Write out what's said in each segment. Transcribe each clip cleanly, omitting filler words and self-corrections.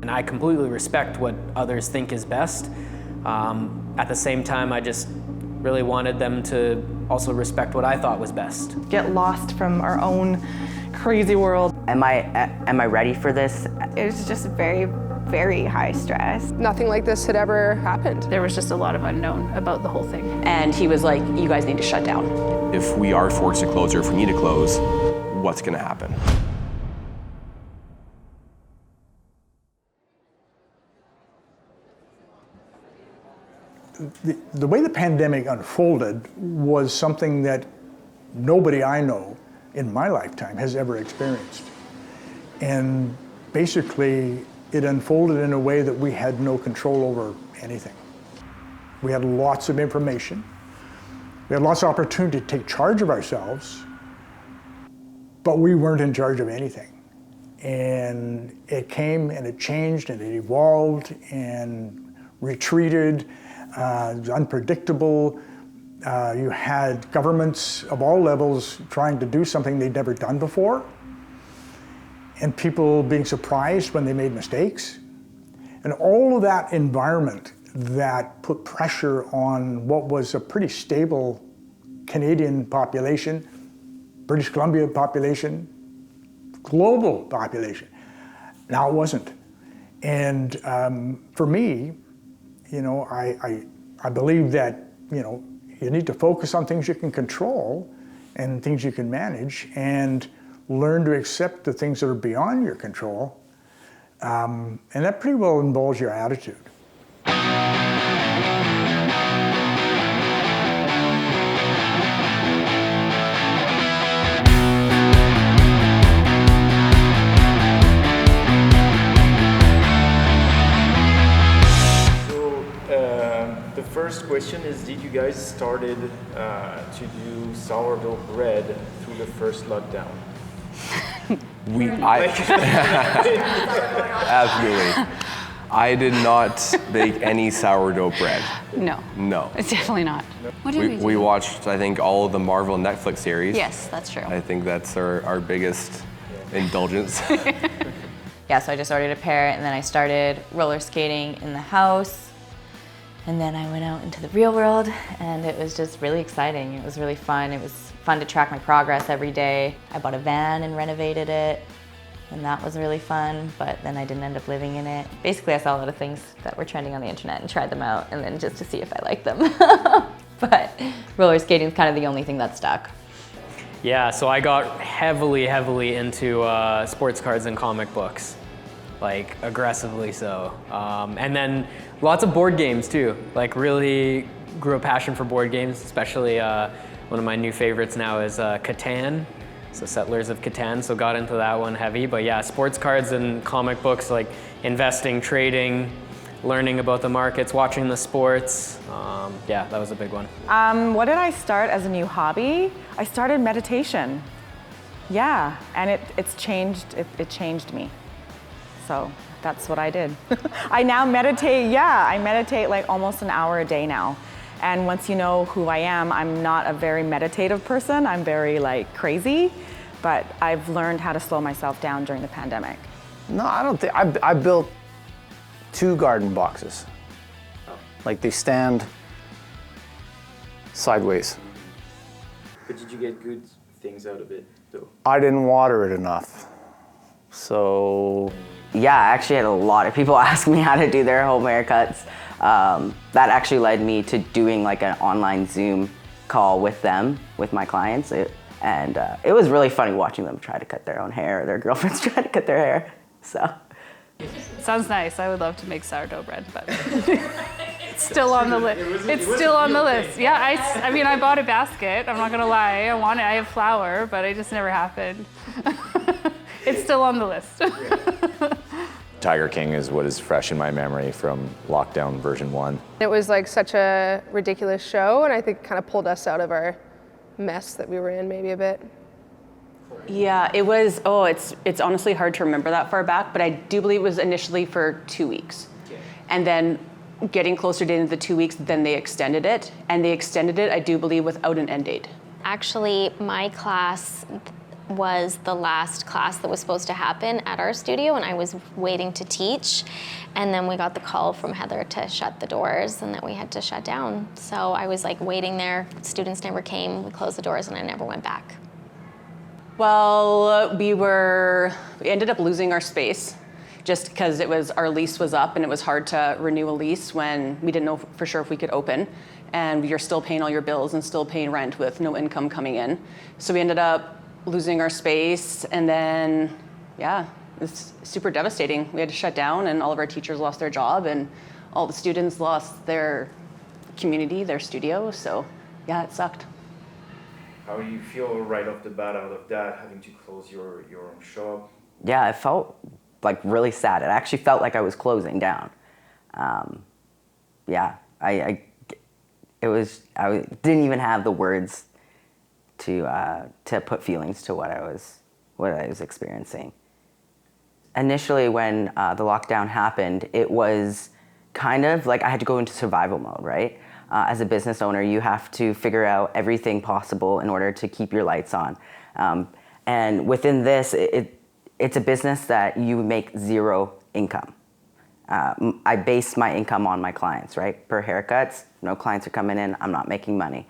And I completely respect what others think is best. At the same time, I just really wanted them to also respect what I thought was best. Get lost from our own crazy world. Am I ready for this? It was just very, very high stress. Nothing like this had ever happened. There was just a lot of unknown about the whole thing. And he was like, you guys need to shut down. If we are forced to close or if we need to close, what's going to happen? The way the pandemic unfolded was something that nobody I know in my lifetime has ever experienced. And basically, it unfolded in a way that we had no control over anything. We had lots of information. We had lots of opportunity to take charge of ourselves, but we weren't in charge of anything. And it came and it changed and it evolved and retreated. It was unpredictable. You had governments of all levels trying to do something they'd never done before, and people being surprised when they made mistakes. And all of that environment that put pressure on what was a pretty stable Canadian population, British Columbia population, global population. Now it wasn't. And for me, I believe that, you need to focus on things you can control and things you can manage and learn to accept the things that are beyond your control. And that pretty well involves your attitude. The first question is, did you guys started to do sourdough bread through the first lockdown? Absolutely. I did not bake any sourdough bread. No, it's definitely not. What did we watched, I think, all of the Marvel Netflix series. Yes, that's true. I think that's our biggest indulgence. Yeah, so I just ordered a pair, and then I started roller skating in the house. And then I went out into the real world, and it was just really exciting. It was really fun. It was fun to track my progress every day. I bought a van and renovated it, and that was really fun, but then I didn't end up living in it. Basically, I saw a lot of things that were trending on the internet and tried them out, and then just to see if I liked them. But roller skating is kind of the only thing that stuck. Yeah, so I got heavily into sports cards and comic books, like aggressively so. And then lots of board games too, like really grew a passion for board games, especially one of my new favorites now is Catan, so Settlers of Catan, so got into that one heavy. But yeah, sports cards and comic books, like investing, trading, learning about the markets, watching the sports. Yeah, that was a big one. What did I start as a new hobby? I started meditation. Yeah, and it changed me. So that's what I did. I now meditate, I meditate like almost an hour a day now. And once you know who I am, I'm not a very meditative person. I'm very like crazy, but I've learned how to slow myself down during the pandemic. No, I don't think, I built 2 garden boxes. Like they stand sideways. But did you get good things out of it though? I didn't water it enough. So. Yeah, I actually had a lot of people ask me how to do their home haircuts. That actually led me to doing like an online Zoom call with them, with my clients. It was really funny watching them try to cut their own hair, or their girlfriends try to cut their hair, so. Sounds nice. I would love to make sourdough bread, but it's still on the list. It's still on the list. Yeah, I mean, I bought a basket. I'm not gonna lie. I want it. I have flour, but it just never happened. It's still on the list. Tiger King is what is fresh in my memory from lockdown version 1. It was like such a ridiculous show, and I think it kind of pulled us out of our mess that we were in maybe a bit. Yeah, it was, it's honestly hard to remember that far back, but I do believe it was initially for 2 weeks. Okay. And then getting closer to the 2 weeks, then they extended it. And they extended it, I do believe, without an end date. Actually, my class, was the last class that was supposed to happen at our studio, and I was waiting to teach. And then we got the call from Heather to shut the doors and that we had to shut down. So I was like waiting there. Students never came. We closed the doors and I never went back. Well, we ended up losing our space just because our lease was up and it was hard to renew a lease when we didn't know for sure if we could open. And you're still paying all your bills and still paying rent with no income coming in. So we ended up losing our space, and then, yeah, it's super devastating. We had to shut down, and all of our teachers lost their job, and all the students lost their community, their studio. So, yeah, it sucked. How do you feel right off the bat out of that, having to close your own shop? Yeah, it felt like really sad. It actually felt like I was closing down. Yeah, I didn't even have the words to put feelings to what I was experiencing. Initially, when the lockdown happened, it was kind of like I had to go into survival mode, right? As a business owner, you have to figure out everything possible in order to keep your lights on. And within this, it's a business that you make zero income. I base my income on my clients, right? Per haircuts, no clients are coming in, I'm not making money.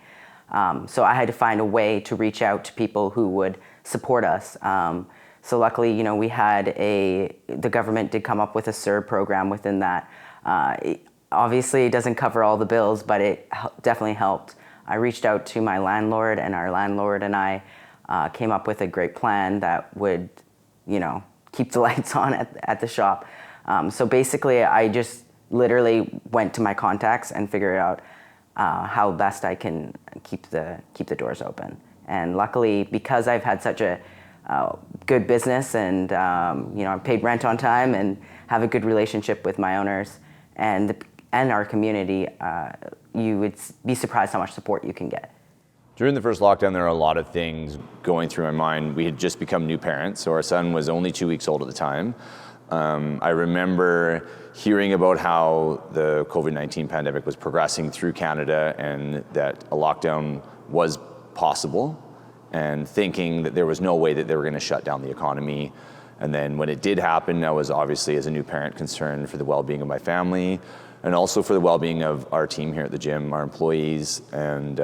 So I had to find a way to reach out to people who would support us. So luckily, we had the government did come up with a CERB program within that. Obviously, it doesn't cover all the bills, but it definitely helped. I reached out to my landlord, and our landlord and I came up with a great plan that would, keep the lights on at the shop. So basically, I just literally went to my contacts and figured out how best I can keep the doors open. And luckily, because I've had such a good business and I've paid rent on time and have a good relationship with my owners and our community, you would be surprised how much support you can get. During the first lockdown, there are a lot of things going through my mind. We had just become new parents, so our son was only 2 weeks old at the time. I remember hearing about how the COVID-19 pandemic was progressing through Canada and that a lockdown was possible, and thinking that there was no way that they were going to shut down the economy. And then when it did happen, I was obviously, as a new parent, concerned for the well-being of my family and also for the well-being of our team here at the gym, our employees. And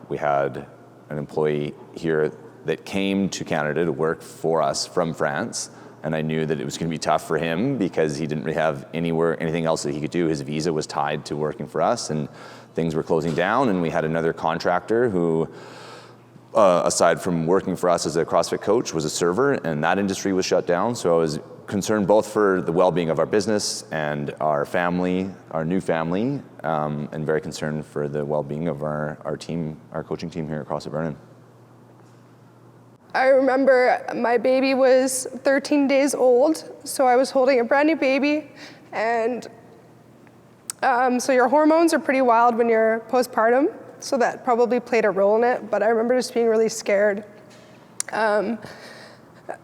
we had an employee here that came to Canada to work for us from France. And I knew that it was going to be tough for him because he didn't really have anything else that he could do. His visa was tied to working for us, and things were closing down. And we had another contractor who, aside from working for us as a CrossFit coach, was a server, and that industry was shut down. So I was concerned both for the well-being of our business and our family, our new family, and very concerned for the well-being of our team, our coaching team here at CrossFit Vernon. I remember my baby was 13 days old, so I was holding a brand new baby, and so your hormones are pretty wild when you're postpartum, so that probably played a role in it, but I remember just being really scared.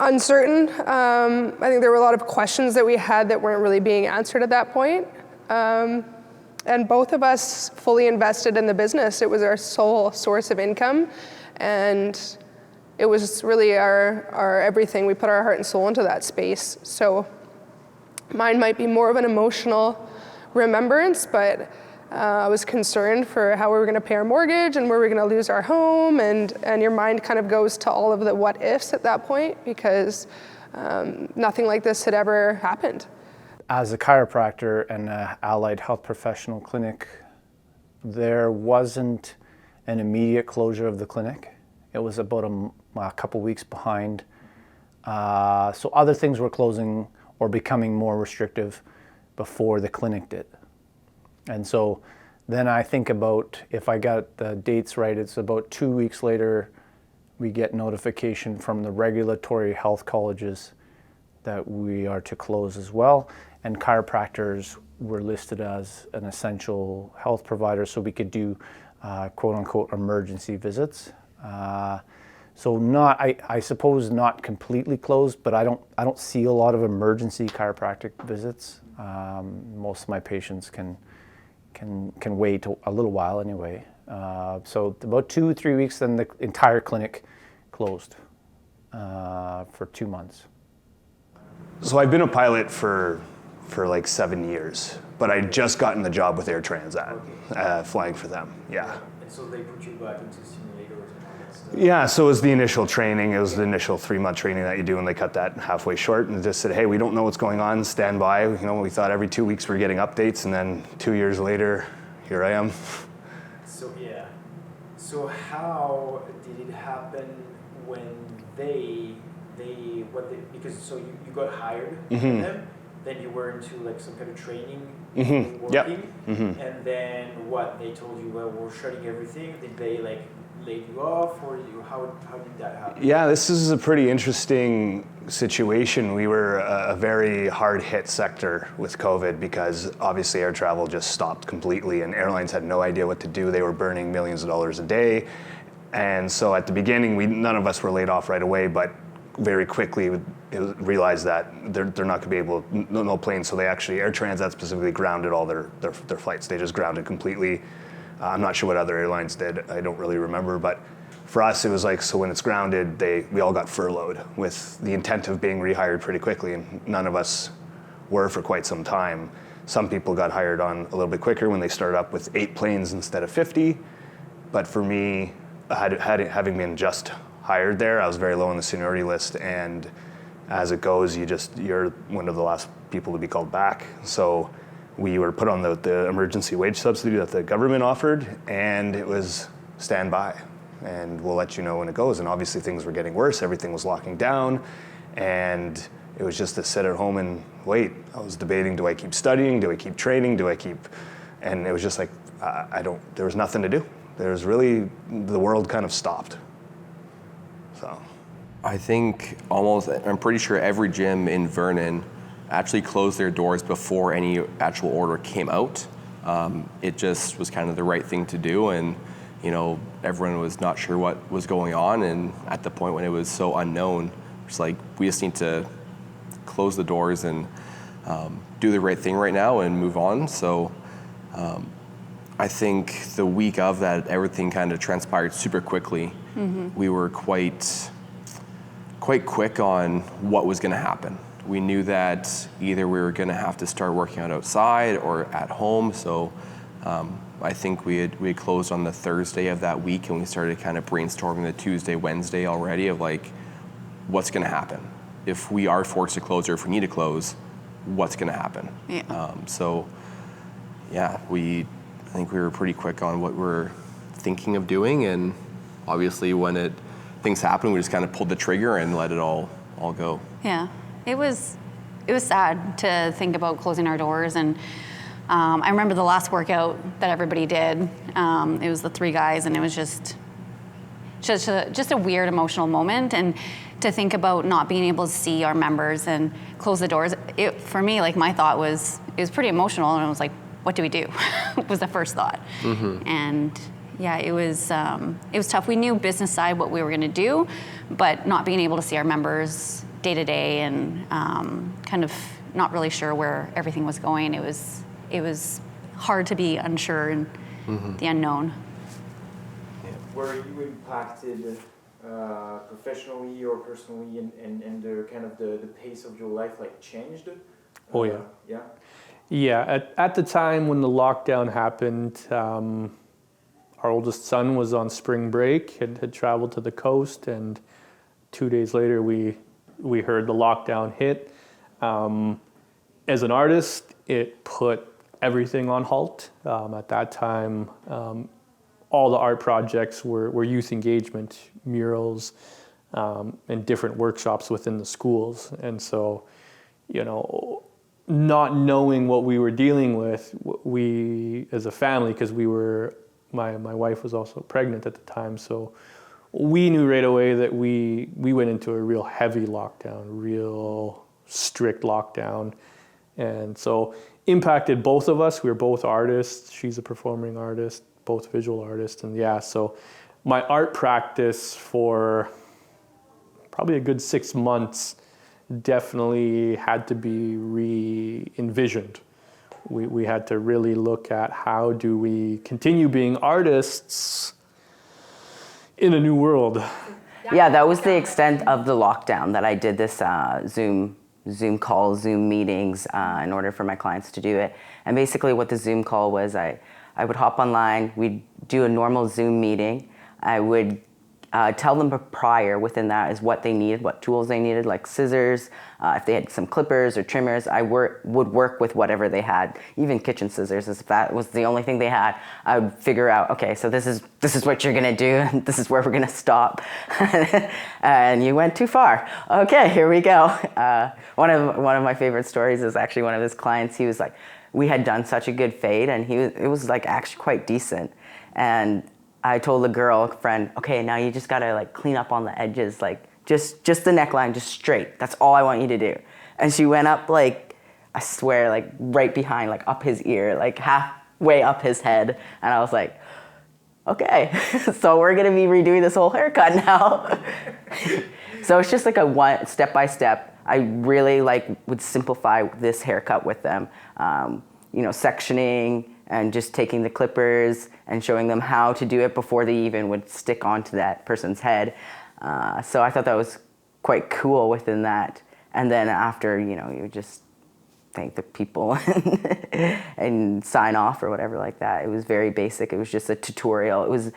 Uncertain. I think there were a lot of questions that we had that weren't really being answered at that point. And both of us fully invested in the business. It was our sole source of income, and it was really our everything. We put our heart and soul into that space. So mine might be more of an emotional remembrance, but I was concerned for how we were going to pay our mortgage and where we were going to lose our home, and your mind kind of goes to all of the what ifs at that point, because nothing like this had ever happened. As a chiropractor and an allied health professional clinic, there wasn't an immediate closure of the clinic. It was about a couple weeks behind. So other things were closing or becoming more restrictive before the clinic did. And so then I think about, if I got the dates right, it's about 2 weeks later, we get notification from the regulatory health colleges that we are to close as well. And chiropractors were listed as an essential health provider, so we could do quote unquote emergency visits. So not, I suppose not completely closed, but I don't see a lot of emergency chiropractic visits. Most of my patients can wait a little while anyway. So about 2-3 weeks, then the entire clinic closed. for 2 months. So I've been a pilot for like 7 years, but I just gotten the job with Air Transat, flying for them. Yeah. And so they put you back into simulators and all that stuff? Yeah, so it was the initial training. It was the initial 3-month training that you do, and they cut that halfway short and just said, hey, we don't know what's going on, stand by. You know, we thought every 2 weeks we're getting updates, and then 2 years later, here I am. So yeah. So how did it happen when because so you got hired Mm-hmm. by them, then you were into like some kind of training, Mm-hmm. working, Yep. Mm-hmm. and then what they told you, well, we're shutting everything. Did they like lay you off, or how did that happen? Yeah, this is a pretty interesting situation. We were a very hard hit sector with COVID because obviously air travel just stopped completely and airlines had no idea what to do. They were burning millions of dollars a day. And so at the beginning, none of us were laid off right away, but very quickly realized that they're not going to be able, no planes. So they actually, Air Transat specifically grounded all their flights. They just grounded completely. I'm not sure what other airlines did. I don't really remember, but for us, it was like, so when it's grounded, we all got furloughed with the intent of being rehired pretty quickly, and none of us were for quite some time. Some people got hired on a little bit quicker when they started up with 8 planes instead of 50, but for me, having been just hired there, I was very low on the seniority list, and as it goes, you're one of the last people to be called back. So we were put on the emergency wage subsidy that the government offered, and it was stand by, and we'll let you know when it goes. And obviously things were getting worse, everything was locking down, and it was just to sit at home and wait. I was debating, do I keep studying, do I keep training, and it was just like, there was nothing to do. There's really, the world kind of stopped. So. I think I'm pretty sure every gym in Vernon actually closed their doors before any actual order came out. It just was kind of the right thing to do, and everyone was not sure what was going on, and at the point when it was so unknown, it's like, we just need to close the doors and do the right thing right now and move on. So I think the week of that, everything kind of transpired super quickly. Mm-hmm. We were quite quick on what was going to happen. We knew that either we were going to have to start working out outside or at home. So I think we had closed on the Thursday of that week, and we started kind of brainstorming the Tuesday, Wednesday already of like, what's going to happen? If we are forced to close, or if we need to close, what's going to happen? Yeah. I think we were pretty quick on what we're thinking of doing, and obviously when things happened, we just kind of pulled the trigger and let it all go. Yeah, it was sad to think about closing our doors, and I remember the last workout that everybody did. It was the 3 guys, and it was just a weird emotional moment, and to think about not being able to see our members and close the doors. For me, like, my thought was, it was pretty emotional, and I was like, what do we do? was the first thought. Mm-hmm. And yeah, it was tough. We knew business side what we were going to do, but not being able to see our members day to day, and kind of not really sure where everything was going. It was hard to be unsure and the unknown. Yeah. Were you impacted professionally or personally, and the kind of the pace of your life like changed? Oh yeah. Yeah. Yeah. At the time when the lockdown happened, our oldest son was on spring break, had traveled to the coast, and 2 days later we heard the lockdown hit. As an artist, it put everything on halt. At that time, all the art projects were youth engagement, murals, and different workshops within the schools. And so, not knowing what we were dealing with, we as a family, because my wife was also pregnant at the time, so we knew right away that we went into a real heavy lockdown, real strict lockdown. And so impacted both of us. We were both artists. She's a performing artist, both visual artists. And yeah, so my art practice for probably a good 6 months definitely had to be re-envisioned. We had to really look at how do we continue being artists in a new world. Yeah, that was the extent of the lockdown that I did this Zoom calls, Zoom meetings in order for my clients to do it. And basically what the Zoom call was, I would hop online, we'd do a normal Zoom meeting. I would tell them prior within that is what they needed, what tools they needed, like scissors, if they had some clippers or trimmers. I would work with whatever they had, even kitchen scissors. If that was the only thing they had, I would figure out, okay, so this is what you're gonna do, and this is where we're gonna stop. And you went too far. Okay, here we go. One of my favorite stories is actually one of his clients. He was like, we had done such a good fade, and it was like actually quite decent. And I told the girlfriend, okay, now you just gotta like clean up on the edges, like just the neckline, just straight. That's all I want you to do. And she went up like, I swear, like right behind, like up his ear, like halfway up his head. And I was like, okay, so we're gonna be redoing this whole haircut now. So it's just like a one step by step. I really would simplify this haircut with them. Sectioning and just taking the clippers and showing them how to do it before they even would stick onto that person's head. So I thought that was quite cool within that. And then after, you would just thank the people and sign off or whatever like that. It was very basic. It was just a tutorial. It was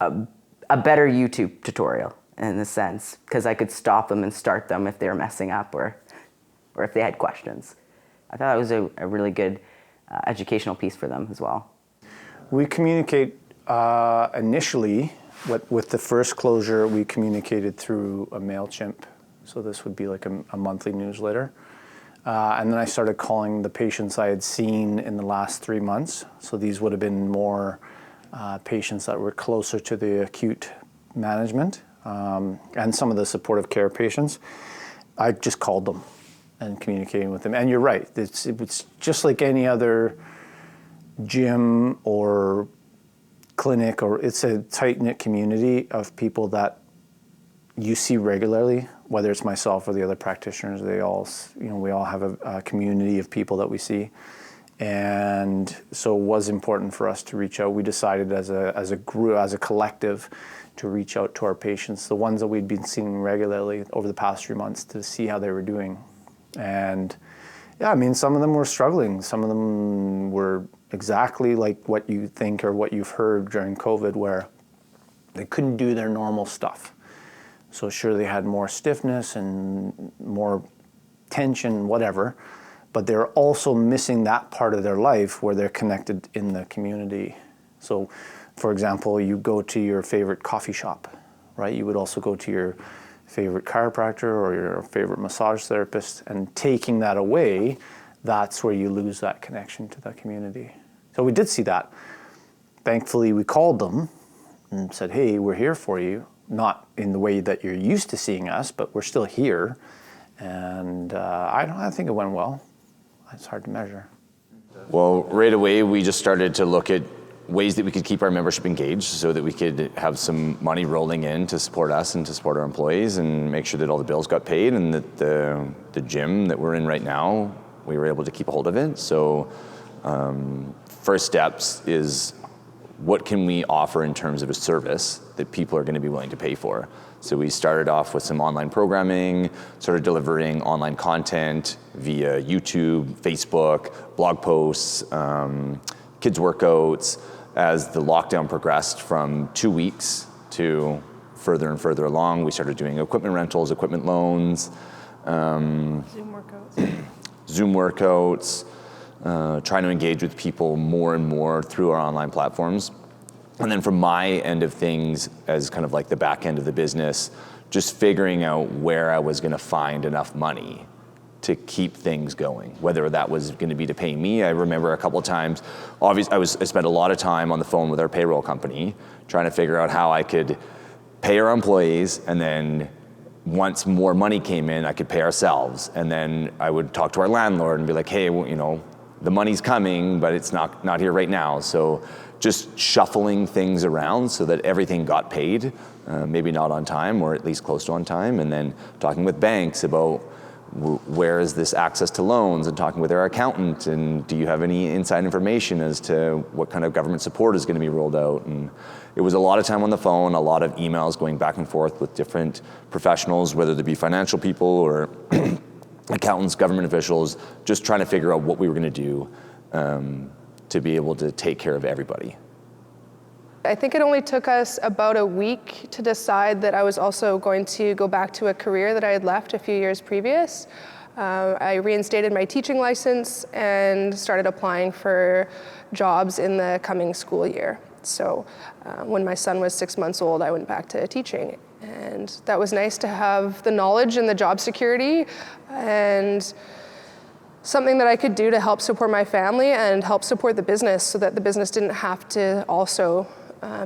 a better YouTube tutorial in a sense, because I could stop them and start them if they were messing up or if they had questions. I thought it was a really good educational piece for them as well. We communicate initially, with the first closure, we communicated through a MailChimp. So this would be like a monthly newsletter. And then I started calling the patients I had seen in the last 3 months. So these would have been more patients that were closer to the acute management and some of the supportive care patients. I just called them and communicating with them. And you're right, it's just like any other gym or clinic, or it's a tight-knit community of people that you see regularly, whether it's myself or the other practitioners. They all, we all have a community of people that we see. And so it was important for us to reach out. We decided as a group, as a collective, to reach out to our patients, the ones that we'd been seeing regularly over the past 3 months, to see how they were doing. And yeah, I mean, some of them were struggling. Some of them were exactly like what you think or what you've heard during COVID, where they couldn't do their normal stuff. So sure, they had more stiffness and more tension, whatever, but they're also missing that part of their life where they're connected in the community. So for example, you go to your favorite coffee shop, right? You would also go to your favorite chiropractor or your favorite massage therapist, and taking that away, that's where you lose that connection to that community. So we did see that. Thankfully, we called them and said, hey, we're here for you. Not in the way that you're used to seeing us, but we're still here. And I think it went well. It's hard to measure. Well, right away, we just started to look at ways that we could keep our membership engaged so that we could have some money rolling in to support us and to support our employees and make sure that all the bills got paid, and that the gym that we're in right now, we were able to keep a hold of it. So first steps is, what can we offer in terms of a service that people are going to be willing to pay for? So we started off with some online programming, started delivering online content via YouTube, Facebook, blog posts, kids workouts. As the lockdown progressed from 2 weeks to further and further along, we started doing equipment rentals, equipment loans, Zoom workouts, trying to engage with people more and more through our online platforms. And then from my end of things, as kind of like the back end of the business, just figuring out where I was gonna find enough money to keep things going, whether that was gonna be to pay me. I remember a couple of times, obviously I spent a lot of time on the phone with our payroll company, trying to figure out how I could pay our employees, and then once more money came in, I could pay ourselves. And then I would talk to our landlord and be like, hey, well, the money's coming, but it's not here right now. So just shuffling things around so that everything got paid, maybe not on time, or at least close to on time. And then talking with banks about where is this access to loans, and talking with our accountant, and do you have any inside information as to what kind of government support is going to be rolled out. And it was a lot of time on the phone, a lot of emails going back and forth with different professionals, whether they be financial people or accountants, government officials, just trying to figure out what we were going to do to be able to take care of everybody. I think it only took us about a week to decide that I was also going to go back to a career that I had left a few years previous. I reinstated my teaching license and started applying for jobs in the coming school year. So when my son was 6 months old, I went back to teaching. And that was nice to have the knowledge and the job security and something that I could do to help support my family and help support the business so that the business didn't have to also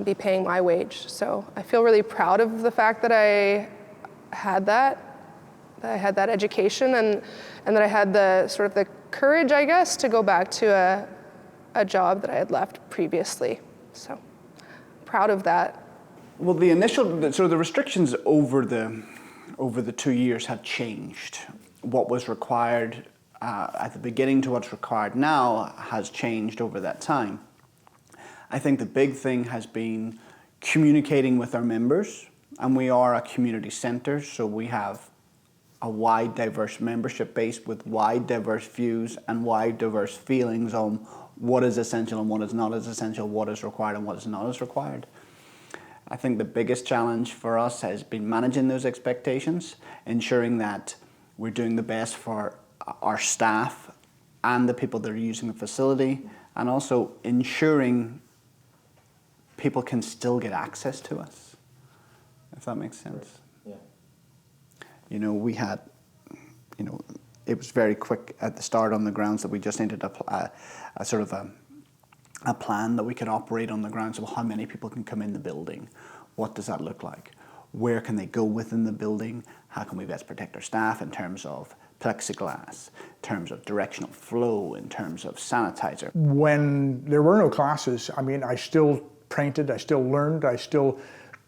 be paying my wage. So I feel really proud of the fact that I had that education and that I had the sort of the courage, I guess, to go back to a job that I had left previously. So proud of that. Well, the restrictions over the 2 years have changed. What was required at the beginning to what's required now has changed over that time. I think the big thing has been communicating with our members, and we are a community centre, so we have a wide, diverse membership base with wide, diverse views and wide, diverse feelings on what is essential and what is not as essential, what is required and what is not as required. I think the biggest challenge for us has been managing those expectations, ensuring that we're doing the best for our staff and the people that are using the facility, and also ensuring people can still get access to us, if that makes sense. Yeah. You know, we had, you know, it was very quick at the start on the grounds that we just needed a sort of a plan that we could operate on the grounds of how many people can come in the building. What does that look like? Where can they go within the building? How can we best protect our staff in terms of plexiglass, in terms of directional flow, in terms of sanitizer? When there were no classes, I mean, I still printed, I still learned, I still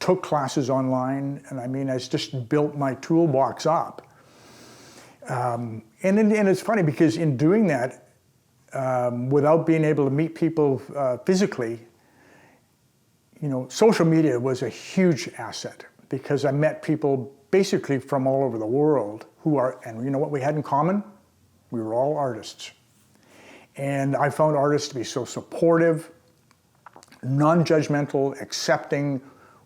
took classes online, and I mean, I just built my toolbox up. And it's funny because in doing that, without being able to meet people physically, you know, social media was a huge asset because I met people basically from all over the world who are, and you know what we had in common? We were all artists. And I found artists to be so supportive, non-judgmental, accepting,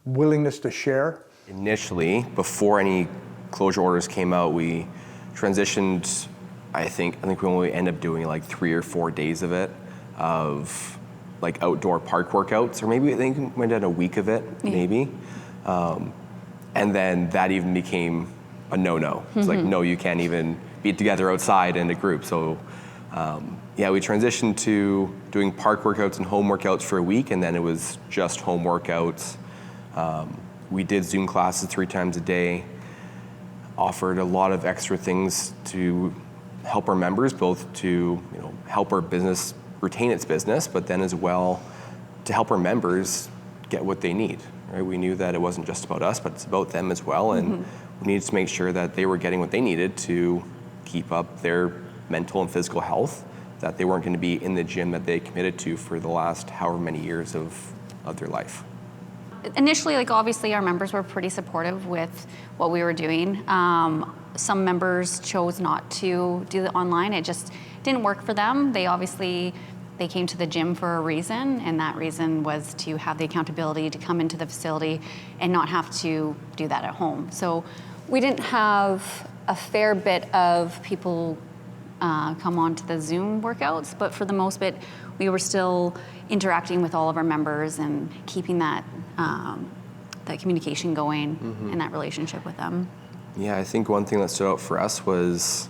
willingness to share. Initially, before any closure orders came out, we transitioned, I think we only ended up doing like 3 or 4 days of it, of like outdoor park workouts, or maybe I think we went down a week of it, maybe. And then that even became a no-no. It's like, no, you can't even be together outside in a group. So yeah, we transitioned to doing park workouts and home workouts for a week, and then it was just home workouts. We did Zoom classes 3 times a day, offered a lot of extra things to help our members, both to help our business retain its business, but then as well to help our members get what they need. Right? We knew that it wasn't just about us, but it's about them as well, and we needed to make sure that they were getting what they needed to keep up their mental and physical health, that they weren't going to be in the gym that they committed to for the last however many years of their life. Initially, like obviously our members were pretty supportive with what we were doing. Some members chose not to do the online. It just didn't work for them. They came to the gym for a reason, and that reason was to have the accountability to come into the facility and not have to do that at home. So we didn't have a fair bit of people come on to the Zoom workouts, but for the most bit, we were still interacting with all of our members and keeping that communication going and that relationship with them. Yeah, I think one thing that stood out for us was,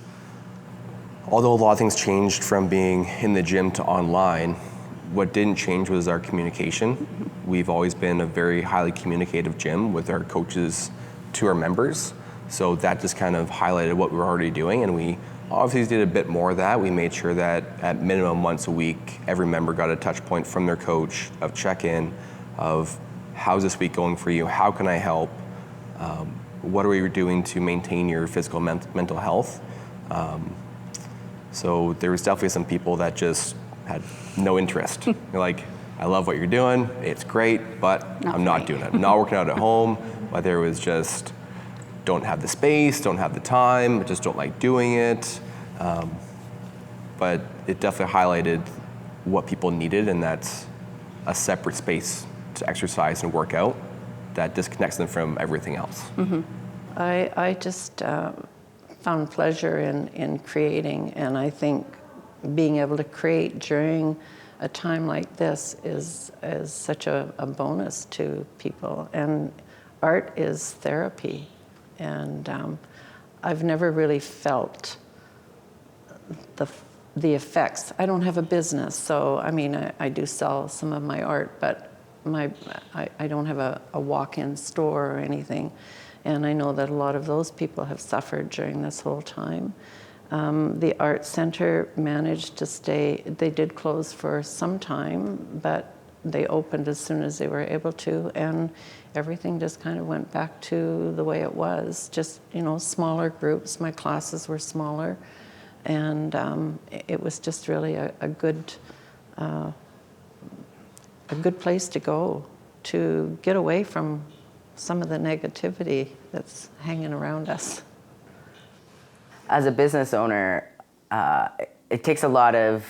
although a lot of things changed from being in the gym to online, what didn't change was our communication. We've always been a very highly communicative gym with our coaches to our members. So that just kind of highlighted what we were already doing, and we obviously did a bit more of that. We made sure that at minimum once a week, every member got a touch point from their coach of check-in, of how's this week going for you? How can I help? What are we doing to maintain your physical mental health? So there was definitely some people that just had no interest. They're like, I love what you're doing, it's great, but I'm not doing it. I'm not working out at home. Whether it was just don't have the space, don't have the time, just don't like doing it. But it definitely highlighted what people needed, and that's a separate space to exercise and work out that disconnects them from everything else. Mm-hmm. I just found pleasure in creating, and I think being able to create during a time like this is such a bonus to people. And art is therapy, and I've never really felt the effects. I don't have a business, so I mean I do sell some of my art, but I don't have a walk-in store or anything. And I know that a lot of those people have suffered during this whole time. The art center managed to stay, they did close for some time, but they opened as soon as they were able to, and everything just kind of went back to the way it was. Just, you know, smaller groups, my classes were smaller, and it was just really a good place to go to get away from some of the negativity that's hanging around us. As a business owner, it takes a lot of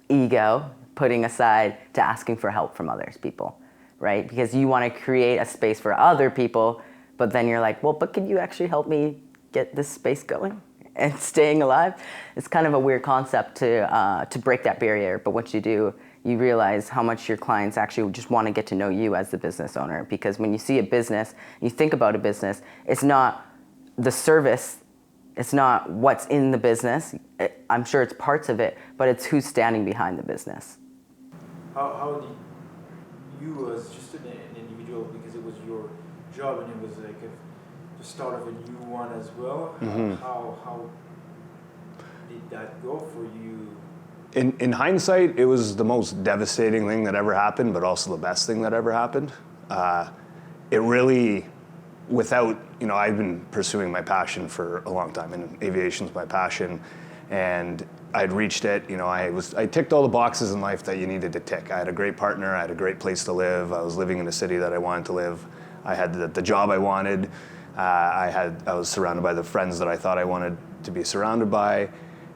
ego putting aside to asking for help from people, right? Because you want to create a space for other people, but then you're like, well, but can you actually help me get this space going and staying alive? It's kind of a weird concept to break that barrier, but once you do, you realize how much your clients actually just want to get to know you as the business owner. Because when you see a business, you think about a business, it's not the service, it's not what's in the business. I'm sure it's parts of it, but it's who's standing behind the business. How did you, as just an individual, because it was your job and it was like the start of a new one as well, Mm-hmm. how did that go for you? In hindsight, it was the most devastating thing that ever happened, but also the best thing that ever happened. It really, without, you know, I've been pursuing my passion for a long time, and aviation's my passion, and I'd reached it. You know, I ticked all the boxes in life that you needed to tick. I had a great partner, I had a great place to live, I was living in a city that I wanted to live, I had the job I wanted, I was surrounded by the friends that I thought I wanted to be surrounded by,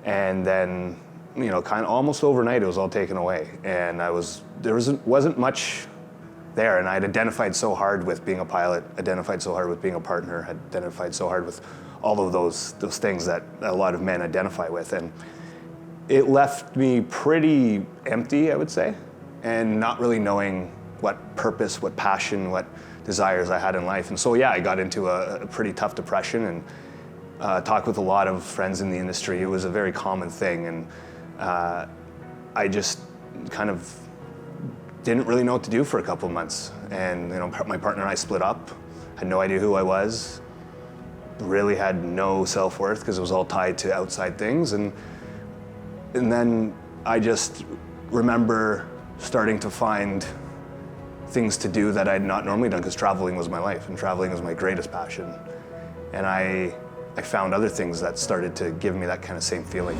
and then, you know, kind of almost overnight, it was all taken away, and there wasn't much there, and I'd identified so hard with being a pilot, identified so hard with being a partner, identified so hard with all of those things that a lot of men identify with, and it left me pretty empty, I would say, and not really knowing what purpose, what passion, what desires I had in life. And so yeah, I got into a pretty tough depression, and talked with a lot of friends in the industry. It was a very common thing, and I just kind of didn't really know what to do for a couple of months. And you know, my partner and I split up, had no idea who I was, really had no self-worth because it was all tied to outside things. And then I just remember starting to find things to do that I'd not normally done, because traveling was my life and traveling was my greatest passion. And I found other things that started to give me that kind of same feeling.